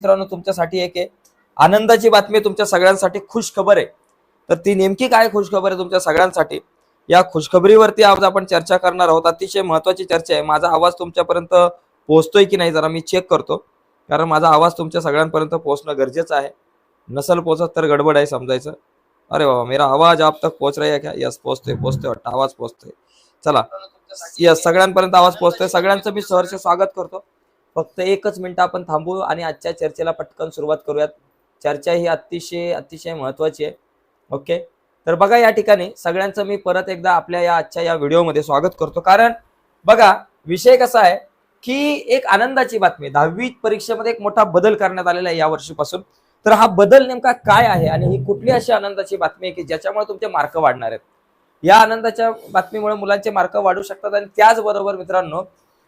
मित्रांनो तुमच्यासाठी एक आहे आनंदाची बातमी, तुमच्या सगळ्यांसाठी खुश खबर आहे. तर ती नेमकी काय खुश खबर आहे तुमच्या सगळ्यांसाठी, या खुशखबरीवरती आज आपण चर्चा करणार आहोत. अतिशय महत्त्वाची चर्चा आहे. माझा आवाज तुमच्यापर्यंत पोहोचतोय की नाही जरा मी चेक करतो, कारण माझा आवाज तुमच्या सगळ्यांपर्यंत पोहोचणं गरजेचं आहे. नसल पोहोचत तर गडबड आहे समजायचं. अरे बाबा, मेरा आवाज आप तक पोहोच रहा है क्या? यस, पोहोचतोय वाटतं, आवाज पोहोचतोय. चला, यस, सगळ्यांपर्यंत आवाज पोहोचतोय. सगळ्यांचं मी सहर्ष स्वागत करतो. फक्त एकच मिनिट आपण थांबू आणि आजच्या चर्चेला पटकन सुरुवात करूयात. चर्चा ही अतिशय अतिशय महत्त्वाची आहे. ओके, तर बघा या ठिकाणी सगळ्यांचं मी परत एकदा आपल्या या आजच्या या व्हिडिओमध्ये स्वागत करतो. कारण बघा विषय कसा आहे की एक आनंदाची बातमी, 10वी परीक्षेमध्ये एक मोठा बदल करण्यात आलेला आहे या वर्षीपासून. तर हा बदल नेमका काय आहे आणि ही कुठली अशी आनंदाची बातमी आहे की ज्याच्यामुळे तुमचे मार्क वाढणार आहेत. या आनंदाच्या बातमीमुळे मुलांचे मार्क वाढू शकतात आणि त्याचबरोबर मित्रांनो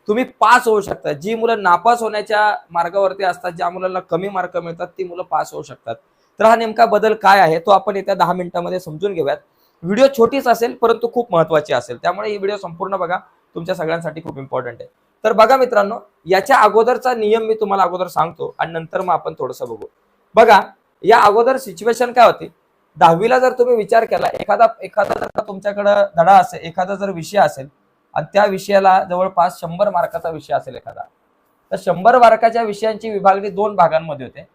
तुम्ही पास होऊ शकता. जी मुलं नापास होण्याच्या मार्गावरती असतात, ज्या मुलांना कमी मार्क मिळतात, ती मुलं पास होऊ शकतात. तर हा नेमका बदल काय आहे तो आपण येत्या 10 मिनिटांमध्ये समजून घेऊयात. व्हिडिओ छोटीच असेल परंतु खूप महत्त्वाची असेल, त्यामुळे ही व्हिडिओ संपूर्ण बघा, तुमच्या सगळ्यांसाठी खूप इम्पॉर्टंट आहे. तर बघा मित्रांनो, याच्या अगोदरचा नियम मी तुम्हाला अगोदर सांगतो आणि नंतर मग आपण थोडंसं बघू. बघा या अगोदर सिच्युएशन काय होती, 10वीला जर तुम्ही विचार केला, एखादा जर तुमच्याकडे धडा असेल, एखादा जर विषय असेल आणि त्या विषयाला जवळपास 100 मार्काचा विषय असेल एखादा, तर 100 मार्काच्या विषयांची विभागणी 2 भागांमध्ये होते.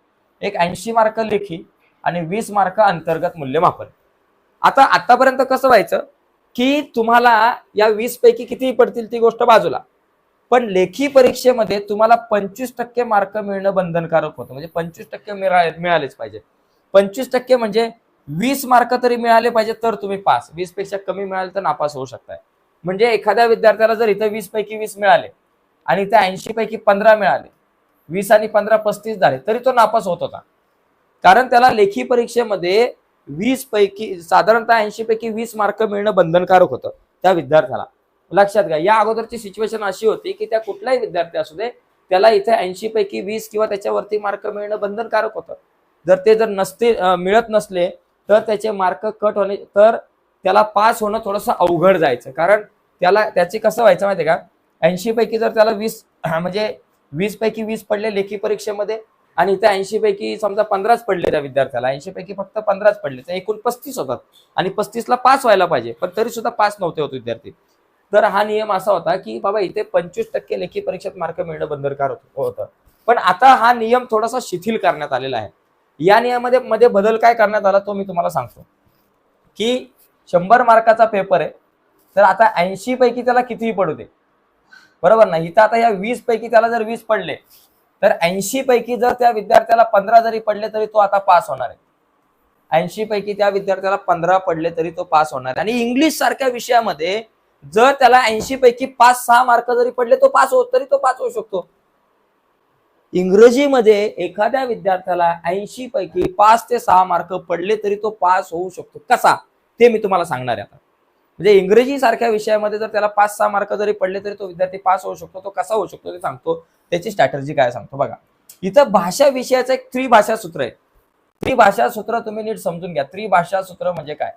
एक 80 मार्क लेखी आणि 20 मार्क अंतर्गत मूल्यमापन. आतापर्यंत कसं व्हायचं की तुम्हाला या 20 पैकी किती पडतील ती गोष्ट बाजूला, पण लेखी परीक्षेमध्ये तुम्हाला 25% मार्क मिळणं बंधनकारक होतं. म्हणजे 25% मिळालेच पाहिजे. 25% म्हणजे 20 मार्क तरी मिळाले पाहिजे तर तुम्ही पास. 20 पेक्षा कमी मिळाले तर नापास होऊ शकताय. म्हणजे एखाद्या विद्यार्थ्याला जर इथं 20 पैकी 20 मिळाले आणि इथे 80 पैकी 15 मिळाले, 20 आणि 15 35 झाले, तरी तो नापास होत होता. कारण त्याला लेखी परीक्षेमध्ये 20 पैकी साधारणतः 80 पैकी 20 मार्क मिळणं बंधनकारक होतं त्या विद्यार्थ्याला. लक्षात घ्या, या अगोदरची सिच्युएशन अशी होती की त्या कुठलाही विद्यार्थी असू दे, त्याला इथे 80 पैकी 20 किंवा त्याच्यावरती मार्क मिळणं बंधनकारक होतं. जर मिळत नसले तर त्याचे मार्क कट होणे, तर त्याला पास होणं थोडंसं अवघड जायचं. कारण त्याची कसं व्हायचं माहितीये का, 80 पैकी जर त्याला 20 म्हणजे 20 पैकी 20 पडले लेखी परीक्षेमध्ये आणि इथे 80 पैकी समजा 15च पडले त्या विद्यार्थ्याला, 80 पैकी फक्त 15च पडले, तर एकूण 35 होतात आणि 35ला पास व्हायला पाहिजे, पण तरी सुद्धा पास नव्हते होत विद्यार्थी. तर हा नियम असा होता की बाबा इथे 25% लेखी परीक्षेत मार्क मिळणं बंधनकारक होतं. पण आता हा नियम थोडासा शिथिल करण्यात आलेला आहे. या नियमामध्ये बदल काय करण्यात आला तो मी तुम्हाला सांगतो की 100 मार्काचा पेपर आहे, तर आता 80 पैकी त्याला कितीही पडू दे, बरोबर ना. इथं आता या 20 पैकी त्याला जर 20 पडले तर 80 पैकी जर त्या विद्यार्थ्याला 15 जरी पडले तरी तो आता पास होणार आहे. 80 पैकी त्या विद्यार्थ्याला 15 पडले तरी तो पास होणार आहे. आणि इंग्लिश सारख्या विषयामध्ये जर त्याला 80 पैकी 5-6 मार्क जरी पडले तो पास होऊ शकतो. इंग्रजीमध्ये एखाद्या विद्यार्थ्याला 80 पैकी 5 ते 6 मार्क पडले तरी तो पास होऊ शकतो. कसा ते मी तुम्हाला सांगणार आहे आता. म्हणजे इंग्रजी सारख्या विषयामध्ये जर त्याला 5-6 मार्क जरी पडले तरी तो विद्यार्थी पास होऊ शकतो. तो कसा होऊ शकतो ते सांगतो, त्याची स्ट्रॅटेजी काय सांगतो. बघा इथं भाषा विषयाचं एक त्रिभाषा सूत्र आहे. त्रिभाषा सूत्र तुम्ही नीट समजून घ्या. त्रिभाषा सूत्र म्हणजे काय,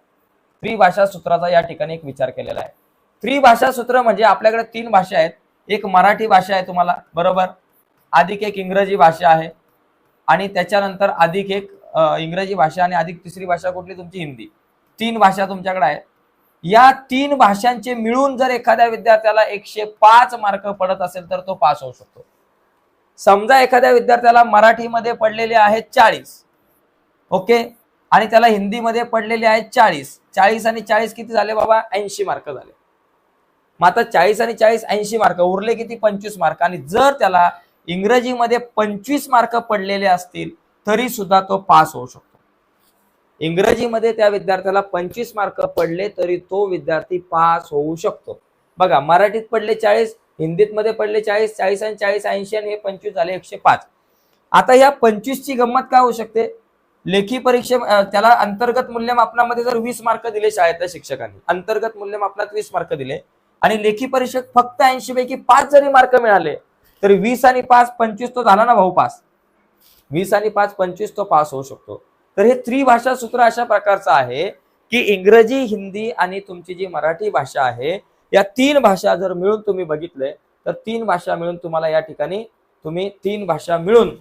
त्रिभाषा सूत्राचा या ठिकाणी एक विचार केलेला आहे. त्रिभाषा सूत्र म्हणजे आपल्याकडे 3 भाषा आहेत. एक मराठी भाषा आहे तुम्हाला, बरोबर, अधिक एक इंग्रजी भाषा आहे आणि त्याच्यानंतर अधिक एक इंग्रजी भाषा आणि अधिक तिसरी भाषा कुठली तुमची हिंदी. 3 भाषा तुमच्याकडे आहेत. या 3 भाषांचे मिळून जर एखाद्या विद्यार्थ्याला 105 मार्क पडत असेल तर तो पास होऊ शकतो. समजा एखाद्या विद्यार्थ्याला मराठीमध्ये पडलेले आहेत 40, ओके, आणि त्याला हिंदीमध्ये पडलेले आहेत 40. 40 आणि 40 किती झाले बाबा, 80 मार्क झाले. मग आता 40 आणि 40 80 मार्क उरले किती, 25 मार्क. आणि जर त्याला इंग्रजीमध्ये 25 मार्क पडलेले असतील तरी सुद्धा तो पास होऊ शकतो. इंग्रजीमध्ये त्या विद्यार्थ्याला 25 मार्क पडले तरी तो विद्यार्थी पास होऊ शकतो. बघा मराठीत पडले 40, हिंदीत मध्ये पडले 40, 40 आणि 40 80 आणि हे 25 झाले 105. आता या 25 ची गंमत काय होऊ शकते, लेखी परीक्षे त्याला अंतर्गत मूल्यमापनामध्ये जर 20 मार्क दिले शाळेतल्या शिक्षकांनी, अंतर्गत मूल्यमापनात 20 मार्क दिले आणि लेखी परीक्षेत फक्त 80 पैकी 5 जरी मार्क मिळाले तर 20 आणि 5 25 तो झाला ना भाऊ पास. 20 आणि 5 25 तो पास होऊ शकतो. तर हे त्रिभाषा सूत्र अशा प्रकारचं आहे की इंग्रजी, हिंदी आणि तुमची जी मराठी भाषा आहे, या 3 भाषा जर मिळून तुम्ही बघितले तर 3 भाषा मिळून तुम्हाला या ठिकाणी तुम्ही 3 भाषा मिळून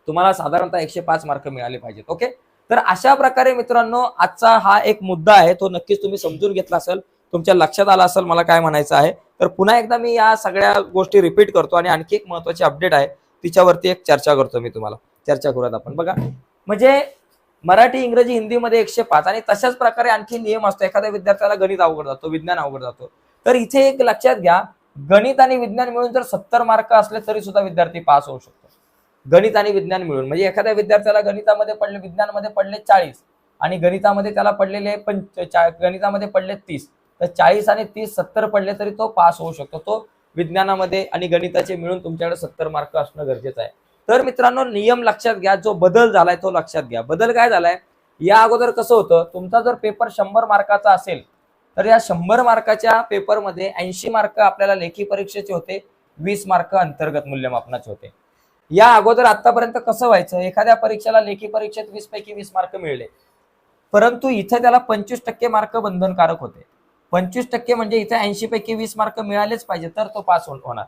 तुम्हाला साधारणतः 105 मार्क मिळाले पाहिजेत. ओके, तर अशा प्रकारे मित्रांनो आजचा हा एक मुद्दा आहे, तो नक्कीच तुम्ही समजून घेतला असेल, तुमच्या लक्षात आला असेल मला काय म्हणायचं आहे. तर पुन्हा एकदा मी या सगळ्या गोष्टी रिपीट करतो आणि आणखी एक महत्त्वाची अपडेट आहे तिच्यावरती एक चर्चा करतो मी तुम्हाला. चर्चा करूयात आपण. बघा, म्हणजे मराठी, इंग्रजी, हिंदीमध्ये 105 आणि तशाच प्रकारे आणखी नियम असतो. एखाद्या विद्यार्थ्याला गणित अवघड जातो, विज्ञान अवघड जातो, तर इथे एक लक्षात घ्या, गणित आणि विज्ञान मिळून जर 70 मार्क असले तरी सुद्धा विद्यार्थी पास होऊ शकतो. गणित आणि विज्ञान मिळून, म्हणजे एखाद्या विद्यार्थ्याला गणितामध्ये पडले, विज्ञानमध्ये पडले 40 आणि गणितामध्ये त्याला पडलेले गणितामध्ये पडले 30, तर 40 आणि 30 70 पडले तरी तो पास होऊ शकतो. तो विज्ञानामध्ये आणि गणिताचे मिळून तुमच्याकडे 70 मार्क असणं गरजेचं आहे. तर मित्रांनो नियम लक्षात घ्या, जो बदल झालाय तो लक्षात घ्या. बदल काय झालाय, या अगोदर कसं होतं, तुमचा जर पेपर 100 मार्काचा असेल तर या 100 मार्काच्या पेपरमध्ये 80 मार्क आपल्याला लेखी परीक्षेचे होते, 20 मार्क अंतर्गत मूल्यमापनाचे होते. या अगोदर आतापर्यंत कसं व्हायचं, एखाद्या परीक्षेला लेखी परीक्षेत 20 पैकी 20 मार्क मिळले, परंतु इथे त्याला 25% मार्क बंधनकारक होते. 25% म्हणजे इथे 80 पैकी 20 मार्क मिळालेच पाहिजे तर तो पास होणार.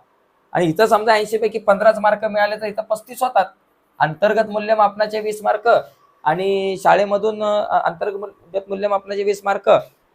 आणि इथं समजा 80 पैकी 15 मार्क मिळाले तर इथं 35 होतात. अंतर्गत मूल्यमापनाचे 20 मार्क आणि शाळेमधून अंतर्गत मूल्यमापनाचे 20 मार्क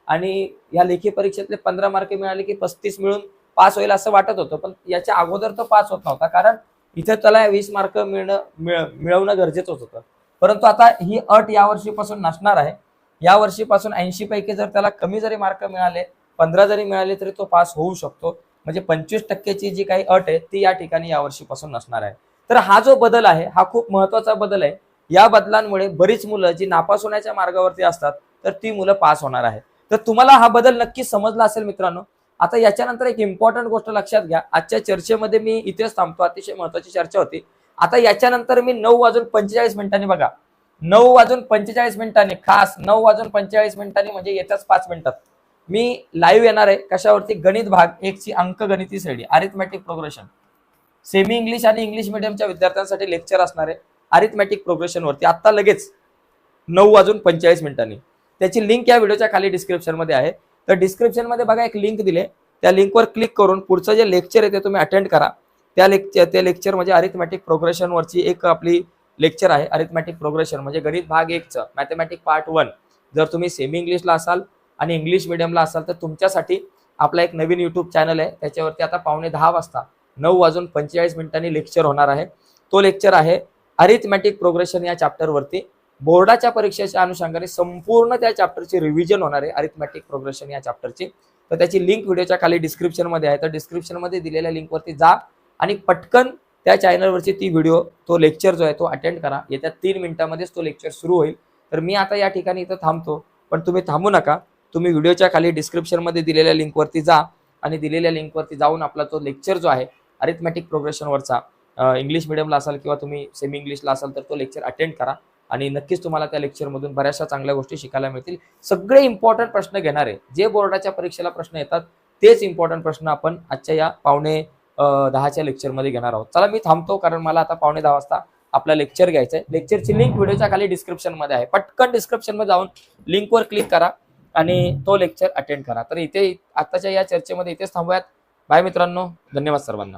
आणि या लेखी परीक्षेतले 15 मार्क मिळाले की 35 मिळून पास होईल असं वाटत होतं. पण याच्या अगोदर तो पास होत नव्हता, कारण इथे त्याला 20 मार्क मिळवणं गरजेचंच होतं. परंतु आता ही अट या वर्षीपासून नसणार आहे. या वर्षीपासून 80 पैकी जर त्याला कमी जरी मार्क मिळाले, 15 जरी मिळाले तरी तो पास होऊ शकतो. म्हणजे 25%ची जी काही अट आहे ती या ठिकाणी या वर्षीपासून नसणार आहे. तर हा जो बदल आहे हा खूप महत्वाचा बदल आहे. या बदलांमुळे बरीच मुलं जी नापास होण्याच्या मार्गावरती असतात तर ती मुलं पास होणार आहे. तर तुम्हाला हा बदल नक्की समजला असेल मित्रांनो. आता याच्यानंतर एक इम्पॉर्टंट गोष्ट लक्षात घ्या, आजच्या चर्चेमध्ये मी इथेच थांबतो, अतिशय महत्वाची चर्चा होती. आता याच्यानंतर मी 9:45 बघा, 9:45 खास 9:45 म्हणजे येत्याच 5 मिनिटात मी लाईव्ह येणार आहे. कशावरती, गणित भाग 1 ची अंकगणिती श्रेणी, अरिथमॅटिक प्रोग्रेशन. सेमी इंग्लिश आणि इंग्लिश मिडियमच्या विद्यार्थ्यांसाठी लेक्चर असणार आहे अरिथमॅटिक प्रोग्रेशन वरती, आता लगेच 9:45. त्याची लिंक या व्हिडिओच्या खाली डिस्क्रिप्शन मध्ये आहे. तर डिस्क्रिप्शन मध्ये बघा एक लिंक दिले, त्या लिंकवर क्लिक करून पुढचं जे लेक्चर आहे ते तुम्ही अटेंड करा. त्या लेक्चर म्हणजे अरिथमॅटिक प्रोग्रेशन वरची एक आपली लेक्चर आहे. अरिथमॅटिक प्रोग्रेशन म्हणजे गणित भाग 1 चं मॅथमॅटिक पार्ट 1. जर तुम्ही सेमी इंग्लिशला असाल आणि इंग्लिश मिडियमला असाल तर तुमच्यासाठी आपला एक नवीन युट्यूब चॅनल आहे, त्याच्यावरती आता 9:15 वाजता 9:45 लेक्चर होणार आहे. तो लेक्चर आहे अरिथमॅटिक प्रोग्रेशन या चॅप्टरवरती. बोर्डाच्या परीक्षेच्या अनुषंगाने संपूर्ण त्या चॅप्टरची रिव्हिजन होणार आहे अरिथमॅटिक प्रोग्रेशन या चॅप्टरची. तर त्याची लिंक व्हिडिओच्या खाली डिस्क्रिप्शन मध्ये आहे. तर डिस्क्रिप्शन मध्ये दिलेल्या लिंकवरती जा आणि पटकन त्या चॅनलवरची ती व्हिडिओ, तो लेक्चर जो आहे तो अटेंड करा. येत्या 3 मिनिटांमध्येच तो लेक्चर सुरू होईल. तर मी आता या ठिकाणी इथं थांबतो, पण तुम्ही थांबू नका. तुम्ही व्हिडिओच्या खाली डिस्क्रिप्शन मध्ये दिलेल्या लिंकवरती जा आणि दिलेल्या लिंकवरती जाऊन आपला तो लेक्चर जो आहे अरिथमॅटिक प्रोग्रेशनवरचा, इंग्लिश मिडियमला असाल किंवा तुम्ही सेमी इंग्लिशला असाल तर तो लेक्चर अटेंड करा. आणि नक्कीच तुम्हाला त्या लेक्चरमधून बऱ्याचशा चांगल्या गोष्टी शिकायला मिळतील. सगळे इम्पॉर्टंट प्रश्न घेणार आहे, जे बोर्डाच्या परीक्षेला प्रश्न येतात तेच इम्पॉर्टंट प्रश्न आपण आजच्या या 9:10 लेक्चरमध्ये घेणार आहोत. चला मी थांबतो, कारण मला आता 9:15 वाजता आपला लेक्चर घ्यायचा आहे. लेक्चरची लिंक व्हिडिओच्या खाली डिस्क्रिप्शन मध्ये आहे. पटकन डिस्क्रिप्शन मध्ये जाऊन लिंकवर क्लिक करा आणि तो लेक्चर अटेंड करा. तर इथे आताच्या या चर्चेमध्ये इथेच थांबूयात. बाय मित्रांनो, धन्यवाद सर्वांना.